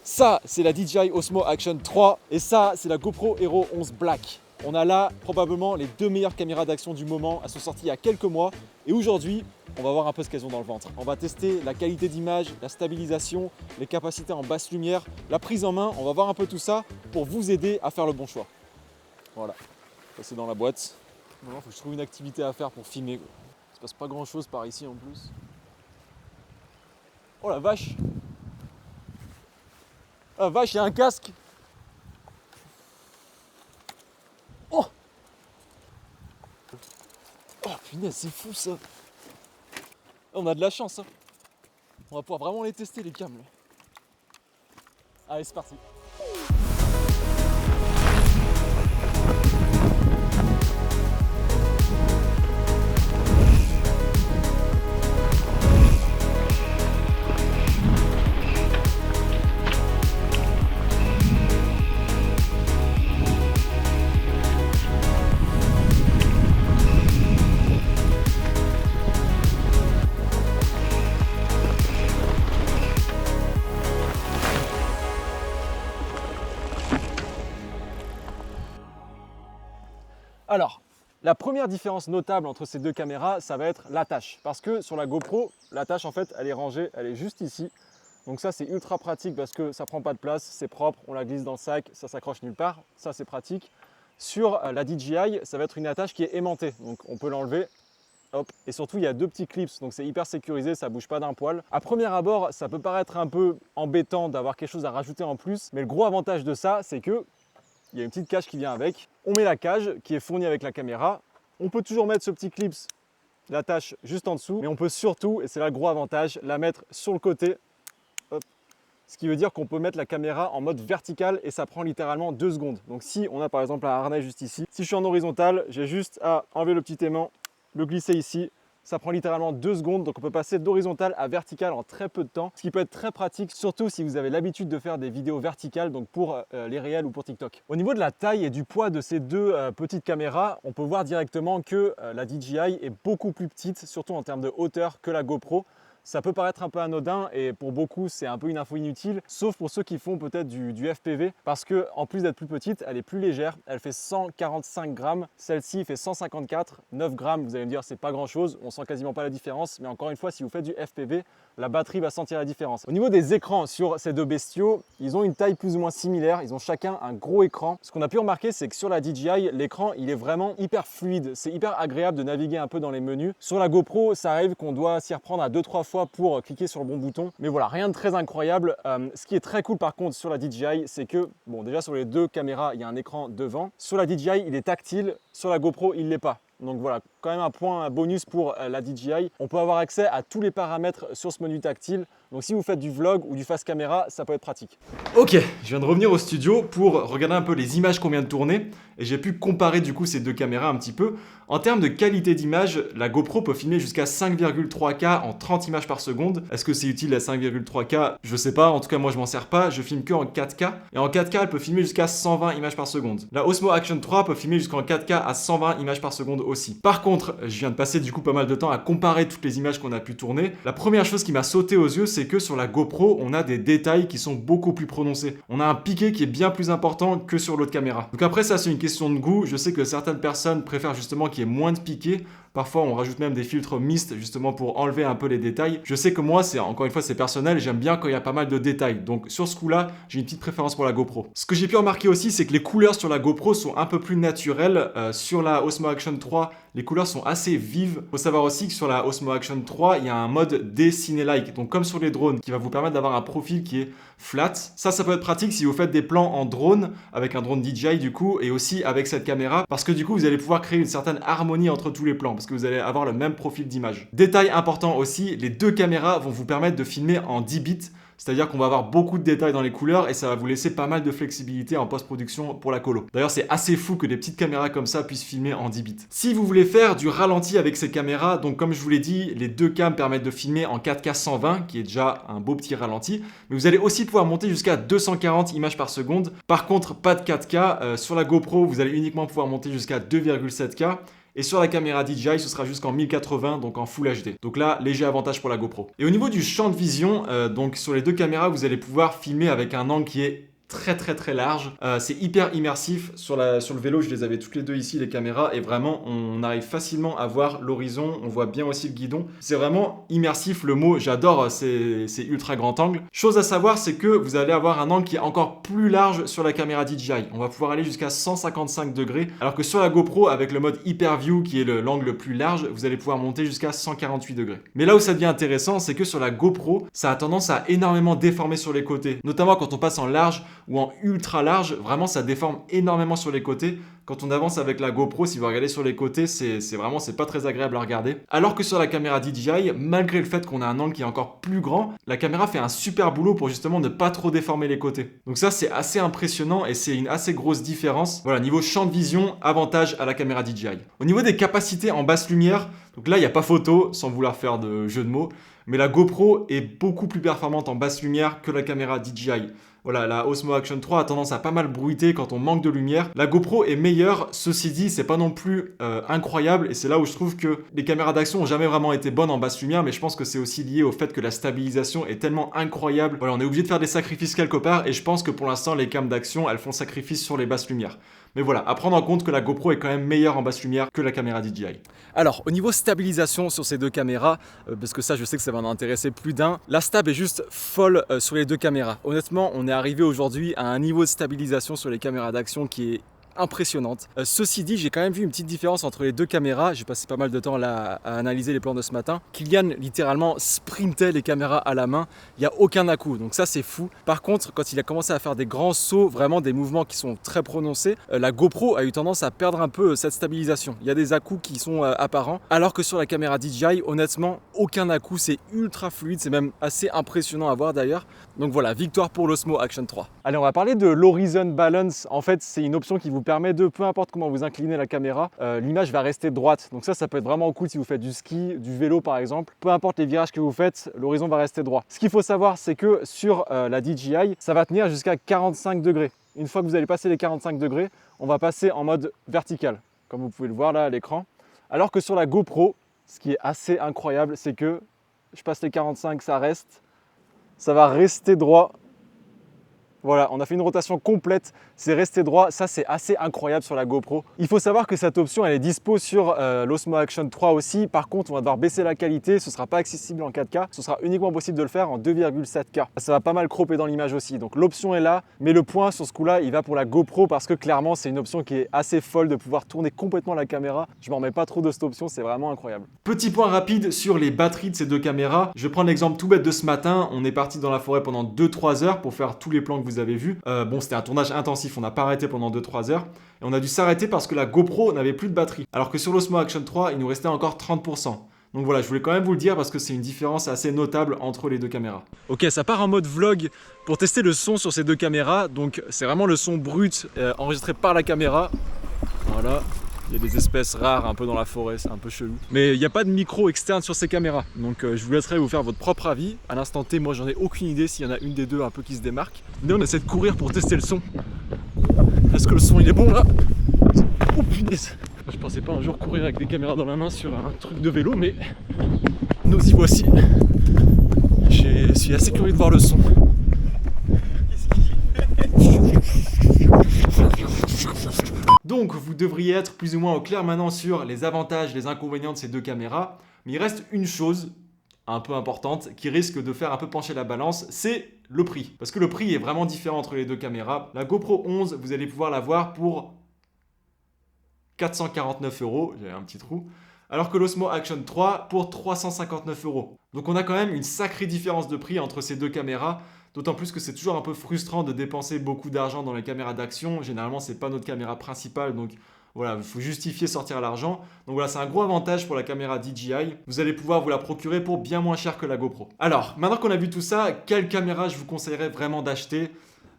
Ça, c'est la DJI Osmo Action 3 et ça, c'est la GoPro Hero 11 Black. On a là probablement les deux meilleures caméras d'action du moment. Elles sont sorties il y a quelques mois et aujourd'hui, on va voir un peu ce qu'elles ont dans le ventre. On va tester la qualité d'image, la stabilisation, les capacités en basse lumière, la prise en main. On va voir un peu tout ça pour vous aider à faire le bon choix. Voilà, ça c'est dans la boîte. Maintenant, il faut que je trouve une activité à faire pour filmer. Il se passe pas grand chose par ici en plus. Oh la vache! Ah vache, il y a un casque! Oh! Oh punaise, c'est fou ça! On a de la chance, hein. On va pouvoir vraiment les tester les cams là. Allez, c'est parti! Alors, la première différence notable entre ces deux caméras, ça va être l'attache. Parce que sur la GoPro, l'attache en fait, elle est rangée, elle est juste ici. Donc ça, c'est ultra pratique parce que ça prend pas de place, c'est propre, on la glisse dans le sac, ça s'accroche nulle part. Ça, c'est pratique. Sur la DJI, ça va être une attache qui est aimantée. Donc on peut l'enlever. Hop. Et surtout, il y a deux petits clips, donc c'est hyper sécurisé, ça bouge pas d'un poil. À premier abord, ça peut paraître un peu embêtant d'avoir quelque chose à rajouter en plus, mais le gros avantage de ça, c'est que il y a une petite cage qui vient avec. On met la cage qui est fournie avec la caméra. On peut toujours mettre ce petit clips, l'attache juste en dessous, mais on peut surtout, et c'est là le gros avantage, la mettre sur le côté. Hop. Ce qui veut dire qu'on peut mettre la caméra en mode vertical et ça prend littéralement 2 secondes. Donc si on a par exemple un harnais juste ici, si je suis en horizontal, j'ai juste à enlever le petit aimant, le glisser ici. Ça prend littéralement 2 secondes, donc on peut passer d'horizontal à vertical en très peu de temps, ce qui peut être très pratique, surtout si vous avez l'habitude de faire des vidéos verticales, donc pour les réels ou pour TikTok. Au niveau de la taille et du poids de ces deux petites caméras, on peut voir directement que la DJI est beaucoup plus petite, surtout en termes de hauteur que la GoPro. Ça peut paraître un peu anodin et pour beaucoup c'est un peu une info inutile, sauf pour ceux qui font peut-être du FPV parce que en plus d'être plus petite, elle est plus légère, elle fait 145 grammes, celle-ci fait 154, 9 grammes, vous allez me dire c'est pas grand chose, on sent quasiment pas la différence, mais encore une fois si vous faites du FPV, la batterie va sentir la différence. Au niveau des écrans sur ces deux bestiaux, ils ont une taille plus ou moins similaire, ils ont chacun un gros écran. Ce qu'on a pu remarquer c'est que sur la DJI, l'écran il est vraiment hyper fluide, c'est hyper agréable de naviguer un peu dans les menus. Sur la GoPro, ça arrive qu'on doit s'y reprendre à 2-3 fois pour cliquer sur le bon bouton. Mais voilà, rien de très incroyable. Ce qui est très cool par contre sur la DJI, c'est que, bon déjà sur les deux caméras, il y a un écran devant. Sur la DJI, il est tactile. Sur la GoPro, il ne l'est pas. Donc voilà, quand même un point bonus pour la DJI. On peut avoir accès à tous les paramètres sur ce menu tactile. Donc si vous faites du vlog ou du face caméra, ça peut être pratique. Ok, je viens de revenir au studio pour regarder un peu les images qu'on vient de tourner. Et j'ai pu comparer du coup ces deux caméras un petit peu. En termes de qualité d'image, la GoPro peut filmer jusqu'à 5,3K en 30 images par seconde. Est-ce que c'est utile à 5,3K? Je sais pas, en tout cas moi je m'en sers pas. Je filme que en 4K. Et en 4K, elle peut filmer jusqu'à 120 images par seconde. La Osmo Action 3 peut filmer jusqu'en 4K à 120 images par seconde aussi. Par contre, je viens de passer du coup pas mal de temps à comparer toutes les images qu'on a pu tourner. La première chose qui m'a sauté aux yeux, c'est que sur la GoPro, on a des détails qui sont beaucoup plus prononcés. On a un piqué qui est bien plus important que sur l'autre caméra. Donc après ça, c'est une question de goût. Je sais que certaines personnes préfèrent justement qu'il y ait moins de piqué. Parfois, on rajoute même des filtres mist justement pour enlever un peu les détails. Je sais que moi, encore une fois, c'est personnel. J'aime bien quand il y a pas mal de détails. Donc sur ce coup-là, j'ai une petite préférence pour la GoPro. Ce que j'ai pu remarquer aussi, c'est que les couleurs sur la GoPro sont un peu plus naturelles. Sur la Osmo Action 3, les couleurs sont assez vives. Il faut savoir aussi que sur la Osmo Action 3, il y a un mode Cine-like. Donc comme sur les drones, qui va vous permettre d'avoir un profil qui est flat. Ça peut être pratique si vous faites des plans en drone, avec un drone DJI du coup, et aussi avec cette caméra. Parce que du coup, vous allez pouvoir créer une certaine harmonie entre tous les plans. Parce que vous allez avoir le même profil d'image. Détail important aussi, les deux caméras vont vous permettre de filmer en 10 bits. C'est-à-dire qu'on va avoir beaucoup de détails dans les couleurs et ça va vous laisser pas mal de flexibilité en post-production pour la colo. D'ailleurs, c'est assez fou que des petites caméras comme ça puissent filmer en 10 bits. Si vous voulez faire du ralenti avec ces caméras, donc comme je vous l'ai dit, les deux cams permettent de filmer en 4K 120, qui est déjà un beau petit ralenti, mais vous allez aussi pouvoir monter jusqu'à 240 images par seconde. Par contre, pas de 4K. Sur la GoPro, vous allez uniquement pouvoir monter jusqu'à 2,7K. Et sur la caméra DJI, ce sera jusqu'en 1080, donc en Full HD. Donc là, léger avantage pour la GoPro. Et au niveau du champ de vision, donc sur les deux caméras, vous allez pouvoir filmer avec un angle qui est très large. C'est hyper immersif. Sur le vélo, je les avais toutes les deux ici, les caméras, et vraiment, on arrive facilement à voir l'horizon. On voit bien aussi le guidon. C'est vraiment immersif, le mot. J'adore, c'est ultra grand angle. Chose à savoir, c'est que vous allez avoir un angle qui est encore plus large sur la caméra DJI. On va pouvoir aller jusqu'à 155 degrés, alors que sur la GoPro, avec le mode Hyper View, qui est l'angle le plus large, vous allez pouvoir monter jusqu'à 148 degrés. Mais là où ça devient intéressant, c'est que sur la GoPro, ça a tendance à énormément déformer sur les côtés, notamment quand on passe en large ou en ultra large, vraiment ça déforme énormément sur les côtés. Quand on avance avec la GoPro, si vous regardez sur les côtés, c'est pas très agréable à regarder. Alors que sur la caméra DJI, malgré le fait qu'on a un angle qui est encore plus grand, la caméra fait un super boulot pour justement ne pas trop déformer les côtés. Donc ça, c'est assez impressionnant et c'est une assez grosse différence. Voilà, niveau champ de vision, avantage à la caméra DJI. Au niveau des capacités en basse lumière, donc là, il n'y a pas photo, sans vouloir faire de jeu de mots, mais la GoPro est beaucoup plus performante en basse lumière que la caméra DJI. Voilà, la Osmo Action 3 a tendance à pas mal bruiter quand on manque de lumière. La GoPro est meilleure, ceci dit, c'est pas non plus incroyable et c'est là où je trouve que les caméras d'action n'ont jamais vraiment été bonnes en basse lumière, mais je pense que c'est aussi lié au fait que la stabilisation est tellement incroyable. Voilà, on est obligé de faire des sacrifices quelque part et je pense que pour l'instant, les cams d'action, elles font sacrifice sur les basses lumières. Mais voilà, à prendre en compte que la GoPro est quand même meilleure en basse lumière que la caméra DJI. Alors, au niveau stabilisation sur ces deux caméras, parce que ça, je sais que ça va en intéresser plus d'un, la stab est juste folle sur les deux caméras. Honnêtement, on est arrivé aujourd'hui à un niveau de stabilisation sur les caméras d'action qui est impressionnante. Ceci dit, j'ai quand même vu une petite différence entre les deux caméras. J'ai passé pas mal de temps là à analyser les plans de ce matin. Kylian littéralement sprintait les caméras à la main. Il n'y a aucun à-coup. Donc ça, c'est fou. Par contre, quand il a commencé à faire des grands sauts, vraiment des mouvements qui sont très prononcés, la GoPro a eu tendance à perdre un peu cette stabilisation. Il y a des à-coups qui sont apparents. Alors que sur la caméra DJI, honnêtement, aucun à-coup. C'est ultra fluide. C'est même assez impressionnant à voir d'ailleurs. Donc voilà, victoire pour l'Osmo Action 3. Allez, on va parler de l'Horizon Balance. En fait, c'est une option qui vous permet de, peu importe comment vous inclinez la caméra, l'image va rester droite. Donc ça peut être vraiment cool si vous faites du ski, du vélo par exemple. Peu importe les virages que vous faites, l'horizon va rester droit. Ce qu'il faut savoir, c'est que sur la DJI, ça va tenir jusqu'à 45 degrés. Une fois que vous allez passer les 45 degrés, on va passer en mode vertical, comme vous pouvez le voir là à l'écran. Alors que sur la GoPro, ce qui est assez incroyable, c'est que je passe les 45, ça va rester droit. Voilà, on a fait une rotation complète, c'est resté droit, ça c'est assez incroyable sur la GoPro. Il faut savoir que cette option elle est dispo sur l'Osmo Action 3 aussi, par contre on va devoir baisser la qualité, ce ne sera pas accessible en 4K, ce sera uniquement possible de le faire en 2,7K. Ça va pas mal cropper dans l'image aussi, donc l'option est là, mais le point sur ce coup-là il va pour la GoPro parce que clairement c'est une option qui est assez folle de pouvoir tourner complètement la caméra. Je m'en remets pas trop de cette option, c'est vraiment incroyable. Petit point rapide sur les batteries de ces deux caméras, je vais prendre l'exemple tout bête de ce matin, on est parti dans la forêt pendant 2-3 heures pour faire tous les plans que vous avez vu. Bon, c'était un tournage intensif, on n'a pas arrêté pendant 2-3 heures et on a dû s'arrêter parce que la GoPro n'avait plus de batterie. Alors que sur l'Osmo Action 3, il nous restait encore 30%. Donc voilà, je voulais quand même vous le dire parce que c'est une différence assez notable entre les deux caméras. Ok, ça part en mode vlog pour tester le son sur ces deux caméras. Donc c'est vraiment le son brut enregistré par la caméra. Voilà. Il y a des espèces rares un peu dans la forêt, c'est un peu chelou. Mais il n'y a pas de micro externe sur ces caméras. Donc je vous laisserai vous faire votre propre avis. À l'instant T, moi j'en ai aucune idée s'il y en a une des deux un peu qui se démarque. Mais on essaie de courir pour tester le son. Est-ce que le son il est bon là? Oh punaise! Je pensais pas un jour courir avec des caméras dans la main sur un truc de vélo, mais nous y voici. Je suis assez curieux de voir le son. Donc vous devriez être plus ou moins au clair maintenant sur les avantages, les inconvénients de ces deux caméras. Mais il reste une chose un peu importante qui risque de faire un peu pencher la balance, c'est le prix. Parce que le prix est vraiment différent entre les deux caméras. La GoPro 11, vous allez pouvoir l'avoir pour 449 €, j'ai un petit trou. Alors que l'Osmo Action 3 pour 359 €. Donc on a quand même une sacrée différence de prix entre ces deux caméras. D'autant plus que c'est toujours un peu frustrant de dépenser beaucoup d'argent dans les caméras d'action. Généralement, ce n'est pas notre caméra principale, donc voilà, il faut justifier sortir l'argent. Donc voilà, c'est un gros avantage pour la caméra DJI. Vous allez pouvoir vous la procurer pour bien moins cher que la GoPro. Alors, maintenant qu'on a vu tout ça, quelle caméra je vous conseillerais vraiment d'acheter ?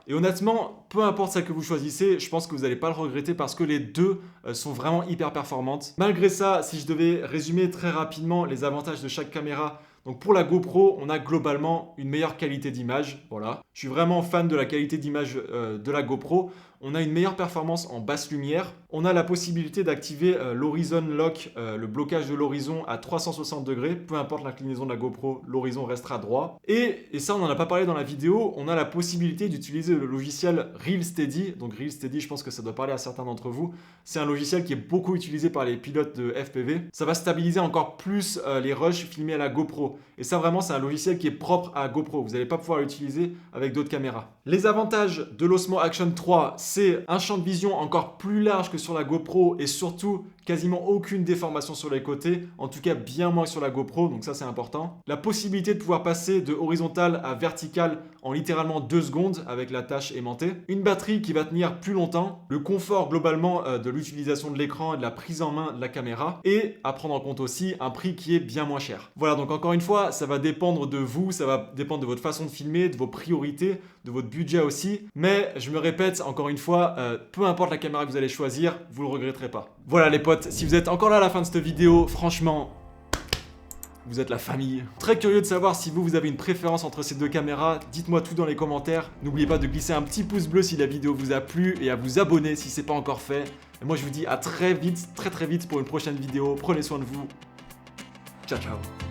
Et honnêtement, peu importe celle que vous choisissez, je pense que vous n'allez pas le regretter parce que les deux sont vraiment hyper performantes. Malgré ça, si je devais résumer très rapidement les avantages de chaque caméra, Donc pour la GoPro, on a globalement une meilleure qualité d'image. Voilà. Je suis vraiment fan de la qualité d'image de la GoPro. On a une meilleure performance en basse lumière. On a la possibilité d'activer l'Horizon Lock, le blocage de l'horizon à 360 degrés. Peu importe l'inclinaison de la GoPro, l'horizon restera droit. Et ça, on n'en a pas parlé dans la vidéo, on a la possibilité d'utiliser le logiciel Real Steady. Donc Real Steady, je pense que ça doit parler à certains d'entre vous. C'est un logiciel qui est beaucoup utilisé par les pilotes de FPV. Ça va stabiliser encore plus les rushs filmés à la GoPro. Et ça, vraiment, c'est un logiciel qui est propre à GoPro. Vous n'allez pas pouvoir l'utiliser avec d'autres caméras. Les avantages de l'Osmo Action 3, c'est un champ de vision encore plus large que sur la GoPro et surtout quasiment aucune déformation sur les côtés, en tout cas bien moins que sur la GoPro, donc ça c'est important. La possibilité de pouvoir passer de horizontal à vertical en littéralement 2 secondes avec la tâche aimantée. Une batterie qui va tenir plus longtemps, le confort globalement de l'utilisation de l'écran et de la prise en main de la caméra et à prendre en compte aussi un prix qui est bien moins cher. Voilà, donc encore une fois, ça va dépendre de vous, ça va dépendre de votre façon de filmer, de vos priorités, de votre budget aussi, mais je me répète encore une fois, peu importe la caméra que vous allez choisir, vous le regretterez pas. Voilà les potes, si vous êtes encore là à la fin de cette vidéo, franchement, vous êtes la famille. Très curieux de savoir si vous avez une préférence entre ces deux caméras. Dites-moi tout dans les commentaires. N'oubliez pas de glisser un petit pouce bleu si la vidéo vous a plu et à vous abonner si ce n'est pas encore fait. Et moi je vous dis à très vite pour une prochaine vidéo. Prenez soin de vous. Ciao ciao.